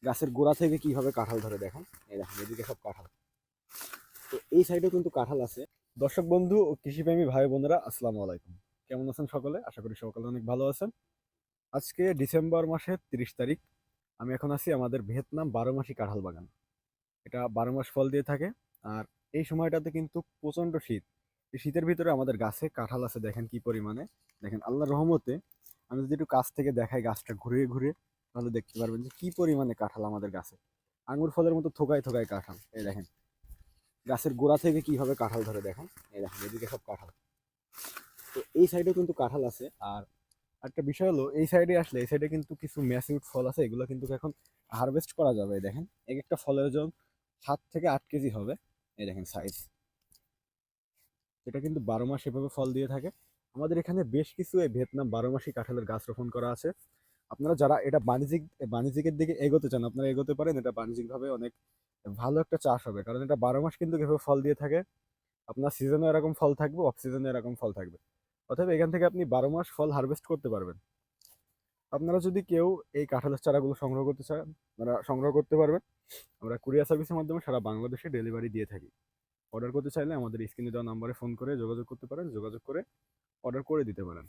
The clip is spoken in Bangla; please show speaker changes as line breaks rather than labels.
গাছের গোড়া থেকে কিভাবে কাঁঠাল ধরে দেখেন। এই দেখেন এদিকে সব কাঁঠাল। তো এই সাইডেও কিন্তু কাঁঠাল আছে। দর্শক বন্ধু ও কৃষিপ্রেমী ভাই বোনেরা, আসসালামু আলাইকুম। কেমন আছেন সকলে? আশা করি সকলে অনেক ভালো আছেন। আজকে ডিসেম্বর মাসের 30 তারিখ। আমি এখন আছি আমাদের ভিয়েতনাম 12 মাসি কাঁঠাল বাগান। এটা 12 মাস ফল দিয়ে থাকে। আর এই সময়টাতে কিন্তু প্রচন্ড শীত। এই শীতের ভিতরে আমাদের গাছে কাঁঠাল আছে দেখেন কি পরিমাণে। দেখেন আল্লাহর রহমতে আমি যদি একটু কাছ থেকে দেখাই গাছটা ঘুরিয়ে ঘুরিয়ে, তাহলে দেখতে পারবেন যে কি পরিমাণে কাঁঠাল আমাদের গাছে। আঙুর ফলের মতো থোকায় থোকায় কাঁঠাল। এই দেখেন গাছের গোড়া থেকে কিভাবে কাঁঠাল ধরে দেখেন। এই দেখেন এদিকে সব কাঁঠাল। তো এই সাইডেও কিন্তু কাঁঠাল আছে। আর একটা বিষয় হলো, এই সাইডে আসলে এই সাইডে কিন্তু কিছু ম্যাসিউড ফল আছে, এগুলো কিন্তু এখন হারভেস্ট করা যাবে। এই দেখেন এক একটা ফলের ওজন 7 থেকে 8 কেজি হবে। এই দেখেন সাইজ। এটা কিন্তু 12 মাস এভাবে ফল দিয়ে থাকে। আমাদের এখানে বেশ কিছু এই ভিয়েতনাম 12 মাসি কাঁঠালের গাছ রোপণ করা আছে। আপনারা যারা এটা বাণিজ্যিকের দিকে এগোতে চান, আপনারা এগোতে পারেন। এটা বাণিজ্যিকভাবে অনেক ভালো একটা চাষ হবে, কারণ এটা 12 মাস কিন্তু এভাবে ফল দিয়ে থাকে। আপনার সিজনে এরকম ফল থাকবে, অফ সিজনে এরকম ফল থাকবে। অতএব এখান থেকে আপনি 12 মাস ফল হারভেস্ট করতে পারবেন। আপনারা যদি কেউ এই কাঁঠালের চারাগুলো সংগ্রহ করতে চান, আপনারা সংগ্রহ করতে পারবেন। আমরা কুরিয়ার সার্ভিসের মাধ্যমে সারা বাংলাদেশে ডেলিভারি দিয়ে থাকি। অর্ডার করতে চাইলে আমাদের স্ক্রিনে দেওয়া নাম্বারে ফোন করে যোগাযোগ করতে পারেন, যোগাযোগ করে অর্ডার করে দিতে পারেন।